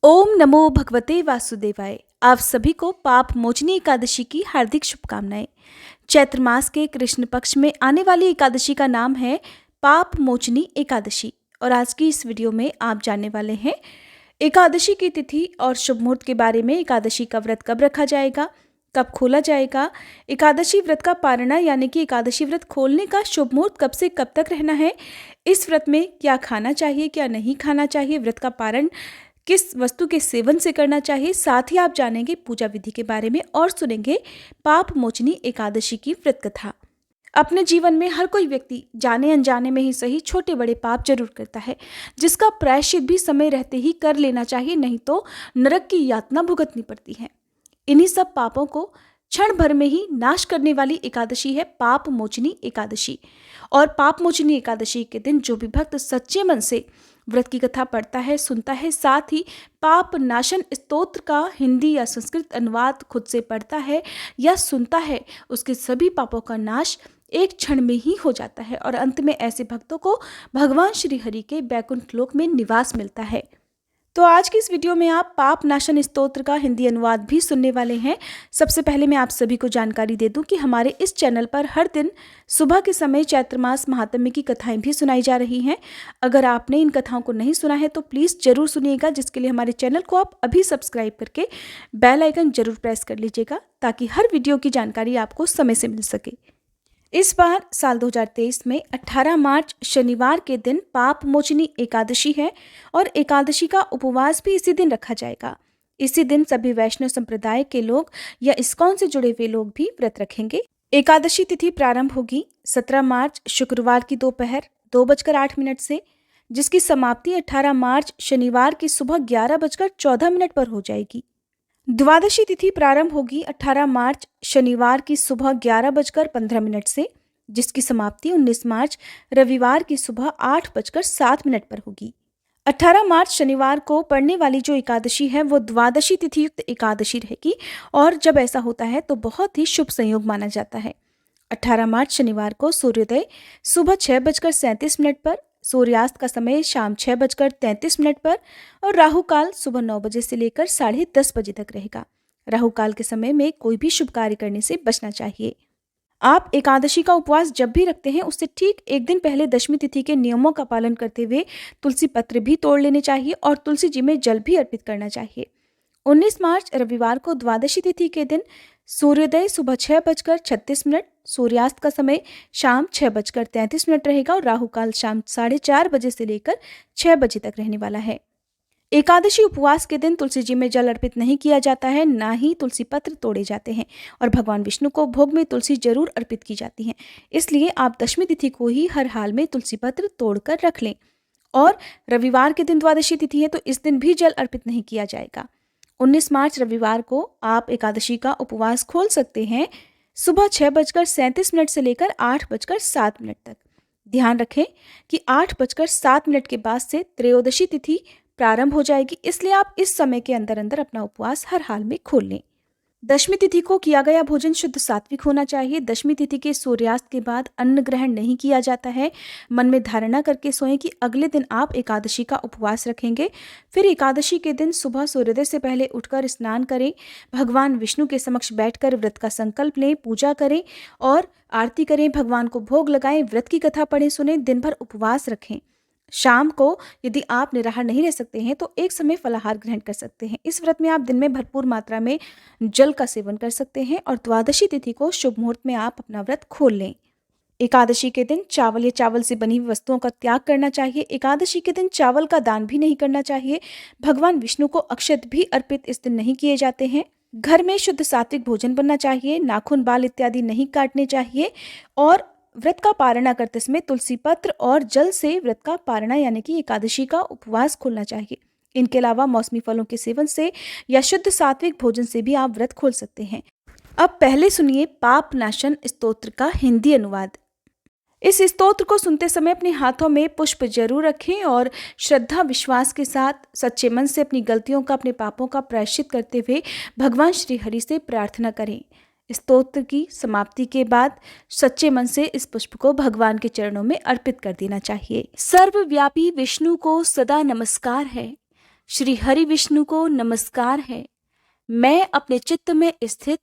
ओम नमो भगवते वासुदेवाय। आप सभी को पाप मोचनी एकादशी की हार्दिक शुभकामनाएं। चैत्र मास के कृष्ण पक्ष में आने वाली एकादशी का नाम है पाप मोचनी एकादशी। और आज की इस वीडियो में आप जानने वाले हैं एकादशी की तिथि और शुभ मुहूर्त के बारे में। एकादशी का व्रत कब रखा जाएगा, कब खोला जाएगा, एकादशी व्रत का पारणा यानी कि एकादशी व्रत खोलने का शुभ मुहूर्त कब से कब तक रहना है, इस व्रत में क्या खाना चाहिए क्या नहीं खाना चाहिए, व्रत का पारण किस वस्तु के सेवन से करना चाहिए। साथ ही आप जानेंगे पूजा विधि के बारे में और सुनेंगे पाप मोचनी एकादशी की व्रत कथा। अपने जीवन में हर कोई व्यक्ति जाने अनजाने में ही सही छोटे बड़े पाप जरूर करता है, जिसका प्रायश्चित भी समय रहते ही कर लेना चाहिए, नहीं तो नरक की यातना भुगतनी पड़ती है। इन्हीं सब पापों को क्षण भर में ही नाश करने वाली एकादशी है पाप मोचनी एकादशी। और पाप मोचनी एकादशी के दिन जो भी भक्त सच्चे मन से व्रत की कथा पढ़ता है, सुनता है, साथ ही पाप नाशन स्तोत्र का हिंदी या संस्कृत अनुवाद खुद से पढ़ता है या सुनता है, उसके सभी पापों का नाश एक क्षण में ही हो जाता है और अंत में ऐसे भक्तों को भगवान श्री हरि के बैकुंठ लोक में निवास मिलता है। तो आज की इस वीडियो में आप पाप नाशन स्तोत्र का हिंदी अनुवाद भी सुनने वाले हैं। सबसे पहले मैं आप सभी को जानकारी दे दूं कि हमारे इस चैनल पर हर दिन सुबह के समय चैत्र मास महात्म्य की कथाएं भी सुनाई जा रही हैं। अगर आपने इन कथाओं को नहीं सुना है तो प्लीज़ ज़रूर सुनिएगा, जिसके लिए हमारे चैनल को आप अभी सब्सक्राइब करके बेल आइकन जरूर प्रेस कर लीजिएगा, ताकि हर वीडियो की जानकारी आपको समय से मिल सके। इस बार साल 2023 में 18 मार्च शनिवार के दिन पाप मोचनी एकादशी है और एकादशी का उपवास भी इसी दिन रखा जाएगा। इसी दिन सभी वैष्णव संप्रदाय के लोग या इस्कॉन से जुड़े हुए लोग भी व्रत रखेंगे। एकादशी तिथि प्रारंभ होगी 17 मार्च शुक्रवार की दोपहर 2:08 से, जिसकी समाप्ति 18 मार्च शनिवार की सुबह 11:14 पर हो जाएगी। द्वादशी तिथि प्रारंभ होगी 18 मार्च शनिवार की सुबह 11:15 से, जिसकी समाप्ति 19 मार्च रविवार की सुबह 8:07 पर होगी। 18 मार्च शनिवार को पड़ने वाली जो एकादशी है वो द्वादशी तिथि युक्त एकादशी रहेगी और जब ऐसा होता है तो बहुत ही शुभ संयोग माना जाता है। 18 मार्च शनिवार को सूर्योदय सुबह 6:37 पर, सूर्यास्त का समय शाम 6:33 पर और राहु काल सुबह 9 बजे से लेकर 10:30 बजे तक रहेगा। राहु काल के समय में कोई भी शुभ कार्य करने से बचना चाहिए। आप एकादशी का उपवास जब भी रखते हैं उससे ठीक एक दिन पहले दशमी तिथि के नियमों का पालन करते हुए तुलसी पत्र भी तोड़ लेने चाहिए और तुलसी जी में जल भी अर्पित करना चाहिए। 19 मार्च रविवार को द्वादशी तिथि के दिन सूर्योदय सुबह 6:36, सूर्यास्त का समय शाम 6:33 रहेगा और राहु काल शाम 4:30 बजे से लेकर 6 बजे तक रहने वाला है। एकादशी उपवास के दिन तुलसी जी में जल अर्पित नहीं किया जाता है, ना ही तुलसी पत्र तोड़े जाते हैं और भगवान विष्णु को भोग में तुलसी जरूर अर्पित की जाती है। इसलिए आप दशमी तिथि को ही हर हाल में तुलसी पत्र तोड़कर रख लें। और रविवार के दिन द्वादशी तिथि है तो इस दिन भी जल अर्पित नहीं किया जाएगा। 19 मार्च रविवार को आप एकादशी का उपवास खोल सकते हैं सुबह 6:37 से लेकर 8:07 तक। ध्यान रखें कि 8:07 के बाद से त्रयोदशी तिथि प्रारंभ हो जाएगी, इसलिए आप इस समय के अंदर अंदर अपना उपवास हर हाल में खोल लें। दशमी तिथि को किया गया भोजन शुद्ध सात्विक होना चाहिए। दशमी तिथि के सूर्यास्त के बाद अन्न ग्रहण नहीं किया जाता है। मन में धारणा करके सोएं कि अगले दिन आप एकादशी का उपवास रखेंगे। फिर एकादशी के दिन सुबह सूर्योदय से पहले उठकर स्नान करें, भगवान विष्णु के समक्ष बैठकर व्रत का संकल्प लें, पूजा करें और आरती करें, भगवान को भोग लगाएं, व्रत की कथा पढ़ें, सुनें, दिन भर उपवास रखें। शाम को यदि आप निराहार नहीं रह सकते हैं तो एक समय फलाहार ग्रहण कर सकते हैं। इस व्रत में आप दिन में भरपूर मात्रा में जल का सेवन कर सकते हैं और द्वादशी तिथि को शुभ मुहूर्त में आप अपना व्रत खोल लें। एकादशी के दिन चावल या चावल से बनी हुई वस्तुओं का त्याग करना चाहिए। एकादशी के दिन चावल का दान भी नहीं करना चाहिए। भगवान विष्णु को अक्षत भी अर्पित इस दिन नहीं किए जाते हैं। घर में शुद्ध सात्विक भोजन बनना चाहिए। नाखून, बाल इत्यादि नहीं काटने चाहिए और व्रत का पारणा करते समय तुलसी पत्र और जल से व्रत का पारणा यानी कि एकादशी का उपवास खोलना चाहिए। इनके अलावा मौसमी फलों के सेवन से या शुद्ध सात्विक भोजन से भी आप व्रत खोल सकते हैं। अब पहले सुनिए पाप नाशन स्तोत्र का हिंदी अनुवाद। इस स्तोत्र को सुनते समय अपने हाथों में पुष्प जरूर रखें और श्रद्धा विश्वास के साथ सच्चे मन से अपनी गलतियों का, अपने पापों का प्रायश्चित करते हुए भगवान श्री हरि से प्रार्थना करें। स्तोत्र की समाप्ति के बाद सच्चे मन से इस पुष्प को भगवान के चरणों में अर्पित कर देना चाहिए। सर्वव्यापी विष्णु को सदा नमस्कार है। श्री हरि विष्णु को नमस्कार है। मैं अपने चित्त में स्थित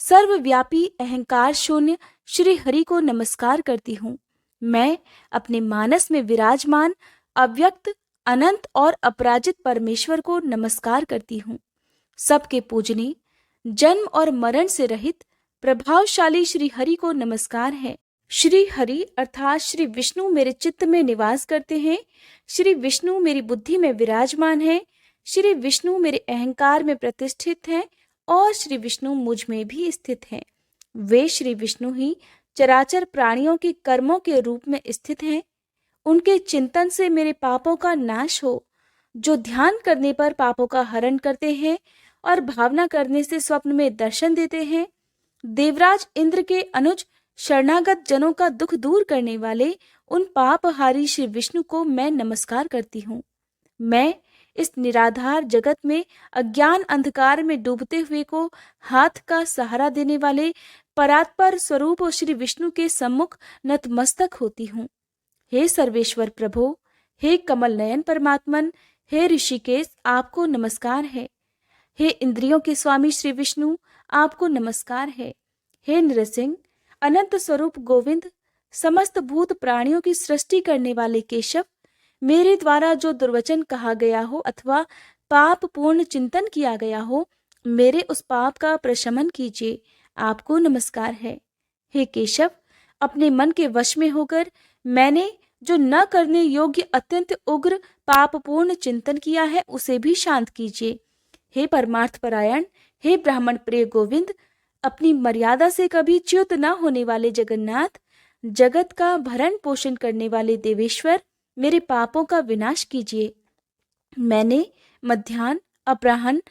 सर्वव्यापी अहंकार शून्य श्री हरि को नमस्कार करती हूँ। मैं अपने मानस में विराजमान अव्यक्त अनंत और अपराजित परमेश्वर को नमस्कार करती हूँ। सबके पूजनीय, जन्म और मरण से रहित प्रभावशाली श्री हरि को नमस्कार है। श्री हरि अर्थात श्री विष्णु मेरे चित्त में निवास करते हैं। श्री विष्णु मेरी बुद्धि में विराजमान है। श्री विष्णु मेरे अहंकार में प्रतिष्ठित हैं और श्री विष्णु मुझ में भी स्थित हैं। वे श्री विष्णु ही चराचर प्राणियों के कर्मों के रूप में स्थित हैं। उनके चिंतन से मेरे पापों का नाश हो, जो ध्यान करने पर पापों का हरण करते हैं और भावना करने से स्वप्न में दर्शन देते हैं। देवराज इंद्र के अनुज शरणागत जनों का दुख दूर करने वाले उन पापहारी श्री विष्णु को मैं नमस्कार करती हूँ। मैं इस निराधार जगत में अज्ञान अंधकार में डूबते हुए को हाथ का सहारा देने वाले परात्पर स्वरूप श्री विष्णु के सम्मुख नतमस्तक होती हूँ। हे सर्वेश्वर प्रभो, हे कमल नयन परमात्मन, हे ऋषिकेश, आपको नमस्कार है। हे इंद्रियों के स्वामी श्री विष्णु, आपको नमस्कार है। हे नृसिंह, अनंत स्वरूप गोविंद, समस्त भूत प्राणियों की सृष्टि करने वाले केशव, मेरे द्वारा जो दुर्वचन कहा गया हो अथवा पाप पूर्ण चिंतन किया गया हो, मेरे उस पाप का प्रशमन कीजिए, आपको नमस्कार है। हे केशव, अपने मन के वश में होकर मैंने जो न करने योग्य अत्यंत उग्र पापपूर्ण चिंतन किया है, उसे भी शांत कीजिए। हे परमार्थ परायण, हे ब्राह्मण प्रिय गोविंद, अपनी मर्यादा से कभी च्युत न होने वाले जगन्नाथ, जगत का भरण पोषण करने वाले देवेश्वर, मेरे पापों का विनाश कीजिए। मैंने मध्याह्न, अपराह्न,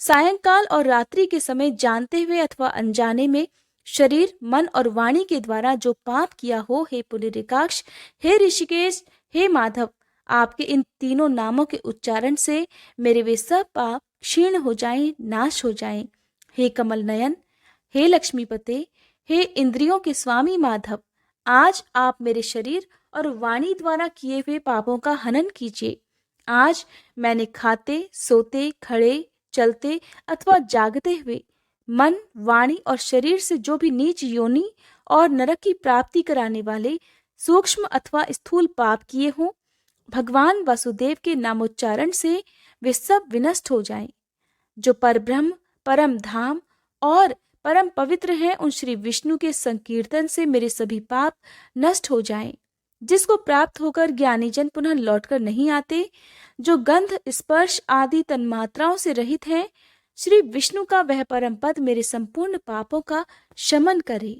सायंकाल और रात्रि के समय जानते हुए अथवा अनजाने में शरीर, मन और वाणी के द्वारा जो पाप किया हो, हे पुंडरीकाक्ष, हे ऋषिकेश, हे माधव, आपके इन तीनों नामों के उच्चारण से मेरे वे सब पाप क्षीण हो जाएं, नाश हो जाएं। हे कमल नयन, हे लक्ष्मीपते, हे इंद्रियों के स्वामी माधव, आज आप मेरे शरीर और वाणी द्वारा किए हुए पापों का हनन कीजिए। आज मैंने खाते, सोते, खड़े, चलते अथवा जागते हुए मन, वाणी और शरीर से जो भी नीच योनि और नरक की प्राप्ति कराने वाले सूक्ष्म अथवा स्थूल पाप किए हों, भगवान वासुदेव के नामोच्चारण से वे सब विनष्ट हो जाएं। जो परब्रह्म, परम धाम और परम पवित्र हैं, उन श्री विष्णु के संकीर्तन से मेरे सभी पाप नष्ट हो जाएं। जिसको प्राप्त होकर ज्ञानी जन पुनः लौटकर नहीं आते, जो गंध, स्पर्श आदि तन्मात्राओं से रहित हैं, श्री विष्णु का वह परम पद मेरे संपूर्ण पापों का शमन करे।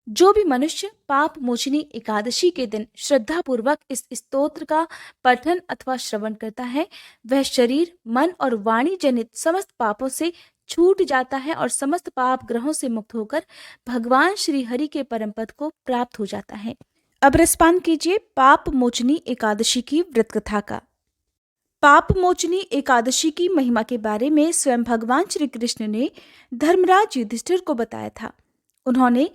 जो भी मनुष्य पाप मोचनी एकादशी के दिन श्रद्धा पूर्वक इस स्तोत्र का पठन अथवा श्रवण करता है, वह शरीर, मन और वाणी जनित समस्त पापों से छूट जाता है और समस्त पाप ग्रहों से मुक्त होकर भगवान श्री हरि के परम पद को प्राप्त हो जाता है। अब रसपान कीजिए पाप मोचनी एकादशी की व्रत कथा का। पाप मोचनी एकादशी की महिमा के बारे में स्वयं भगवान श्री कृष्ण ने धर्मराज युधिष्ठिर को बताया था। उन्होंने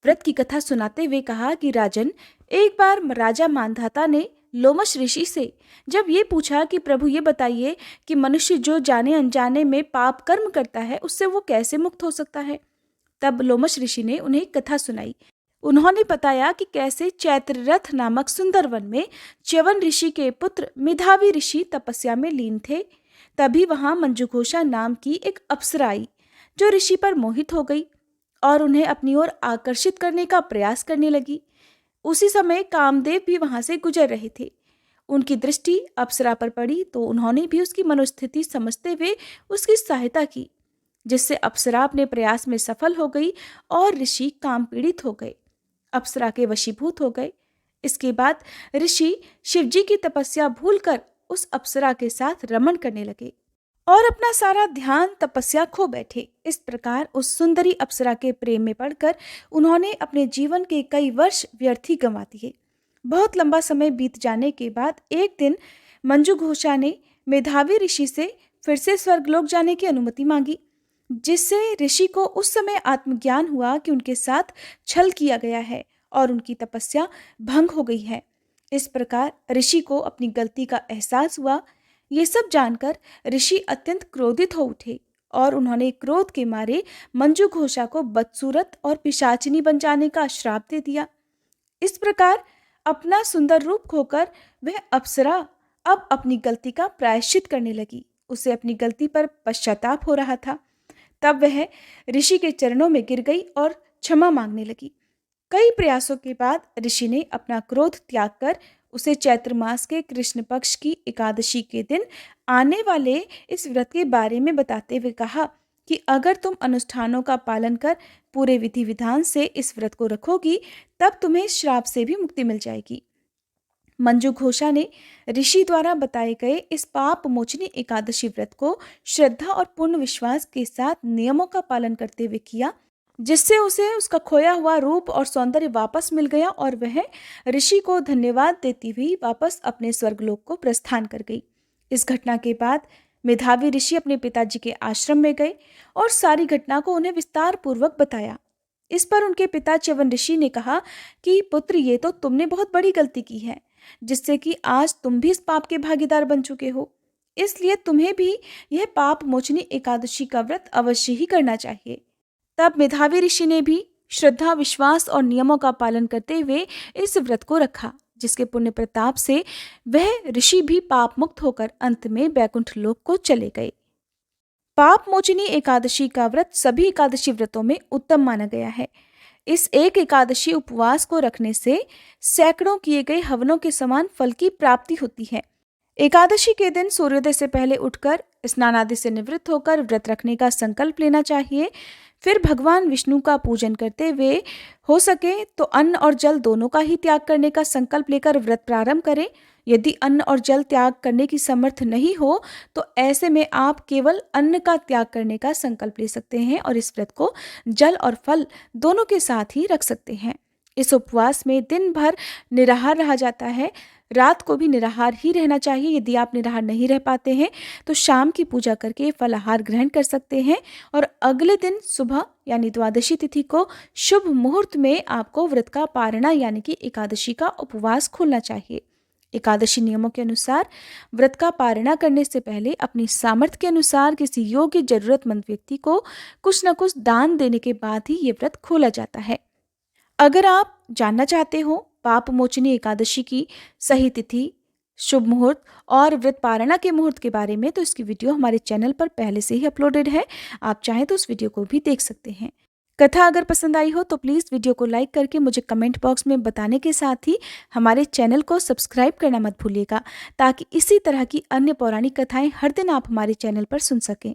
व्रत की कथा सुनाते हुए कहा कि राजन, एक बार राजा मानधाता ने लोमश ऋषि से जब ये पूछा कि प्रभु ये बताइए कि मनुष्य जो जाने अनजाने में पाप कर्म करता है, उससे वो कैसे मुक्त हो सकता है। तब लोमश ऋषि ने उन्हें एक कथा सुनाई। उन्होंने बताया कि कैसे चैत्ररथ नामक सुंदर वन में च्यवन ऋषि के पुत्र मेधावी ऋषि तपस्या में लीन थे। तभी वहां मंजुघोषा नाम की एक अप्सरा आई, जो ऋषि पर मोहित हो गई और उन्हें अपनी ओर आकर्षित करने का प्रयास करने लगी। उसी समय कामदेव भी वहां से गुजर रहे थे। उनकी दृष्टि अप्सरा पर पड़ी तो उन्होंने भी उसकी मनोस्थिति समझते हुए उसकी सहायता की, जिससे अप्सरा अपने प्रयास में सफल हो गई और ऋषि काम पीड़ित हो गए, अप्सरा के वशीभूत हो गए। इसके बाद ऋषि शिवजी की तपस्या भूलकर उस अप्सरा के साथ रमण करने लगे और अपना सारा ध्यान तपस्या खो बैठे। इस प्रकार उस सुंदरी अप्सरा के प्रेम में पड़कर उन्होंने अपने जीवन के कई वर्ष व्यर्थ ही गंवा दिए। बहुत लंबा समय बीत जाने के बाद एक दिन मंजुघोषा ने मेधावी ऋषि से फिर से स्वर्गलोक जाने की अनुमति मांगी, जिससे ऋषि को उस समय आत्मज्ञान हुआ कि उनके साथ छल किया गया है और उनकी तपस्या भंग हो गई है। इस प्रकार ऋषि को अपनी गलती का एहसास हुआ। ये सब जानकर ऋषि अत्यंत क्रोधित हो उठे और उन्होंने क्रोध के मारे मंजू घोषा को बदसूरत और पिशाचिनी बन जाने का श्राप दे दिया। इस प्रकार अपना सुंदर रूप खोकर वह अप्सरा अब अपनी गलती का प्रायश्चित करने लगी। उसे अपनी गलती पर पश्चाताप हो रहा था। तब वह ऋषि के चरणों में गिर गई और क्षमा मांगने लगी। कई प्रयासों के बाद ऋषि ने अपना क्रोध त्याग कर उसे चैत्र मास के कृष्ण पक्ष की एकादशी के दिन आने वाले इस व्रत के बारे में बताते हुए कहा कि अगर तुम अनुष्ठानों का पालन कर पूरे विधि विधान से इस व्रत को रखोगी तब तुम्हें श्राप से भी मुक्ति मिल जाएगी। मंजू घोषा ने ऋषि द्वारा बताए गए इस पाप मोचनी एकादशी व्रत को श्रद्धा और पूर्ण विश्वास के साथ नियमों का पालन करते हुए किया, जिससे उसे उसका खोया हुआ रूप और सौंदर्य वापस मिल गया और वह ऋषि को धन्यवाद देती हुई वापस अपने स्वर्गलोक को प्रस्थान कर गई। इस घटना के बाद मेधावी ऋषि अपने पिताजी के आश्रम में गए और सारी घटना को उन्हें विस्तार पूर्वक बताया। इस पर उनके पिता च्यवन ऋषि ने कहा कि पुत्र, ये तो तुमने बहुत बड़ी गलती की है, जिससे कि आज तुम भी इस पाप के भागीदार बन चुके हो। इसलिए तुम्हें भी यह पाप मोचनी एकादशी का व्रत अवश्य ही करना चाहिए। तब मेधावी ऋषि ने भी श्रद्धा, विश्वास और नियमों का पालन करते हुए इस व्रत को रखा, जिसके पुण्य प्रताप से वह ऋषि भी पाप मुक्त होकर अंत में वैकुंठ लोक को चले गए। पाप मोचनी एकादशी का व्रत सभी एकादशी व्रतों में उत्तम माना गया है। इस एक एकादशी उपवास को रखने से सैकड़ों किए गए हवनों के समान फल की प्राप्ति होती है। एकादशी के दिन सूर्योदय से पहले उठकर स्नान आदि से निवृत्त होकर व्रत रखने का संकल्प लेना चाहिए। फिर भगवान विष्णु का पूजन करते हुए हो सके तो अन्न और जल दोनों का ही त्याग करने का संकल्प लेकर व्रत प्रारंभ करें। यदि अन्न और जल त्याग करने की समर्थ नहीं हो तो ऐसे में आप केवल अन्न का त्याग करने का संकल्प ले सकते हैं और इस व्रत को जल और फल दोनों के साथ ही रख सकते हैं। इस उपवास में दिन भर निराहार रहा जाता है, रात को भी निराहार ही रहना चाहिए। यदि आप निराहार नहीं रह पाते हैं तो शाम की पूजा करके फलाहार ग्रहण कर सकते हैं और अगले दिन सुबह यानी द्वादशी तिथि को शुभ मुहूर्त में आपको व्रत का पारणा यानी कि एकादशी का उपवास खोलना चाहिए। एकादशी नियमों के अनुसार व्रत का पारणा करने से पहले अपनी सामर्थ्य के अनुसार किसी योग्य जरूरतमंद व्यक्ति को कुछ न कुछ दान देने के बाद ही ये व्रत खोला जाता है। अगर आप जानना चाहते हो पाप मोचनी एकादशी की सही तिथि, शुभ मुहूर्त और व्रत पारणा के मुहूर्त के बारे में, तो इसकी वीडियो हमारे चैनल पर पहले से ही अपलोडेड है। आप चाहें तो उस वीडियो को भी देख सकते हैं। कथा अगर पसंद आई हो तो प्लीज़ वीडियो को लाइक करके मुझे कमेंट बॉक्स में बताने के साथ ही हमारे चैनल को सब्सक्राइब करना मत भूलिएगा, ताकि इसी तरह की अन्य पौराणिक कथाएं हर दिन आप हमारे चैनल पर सुन सकें।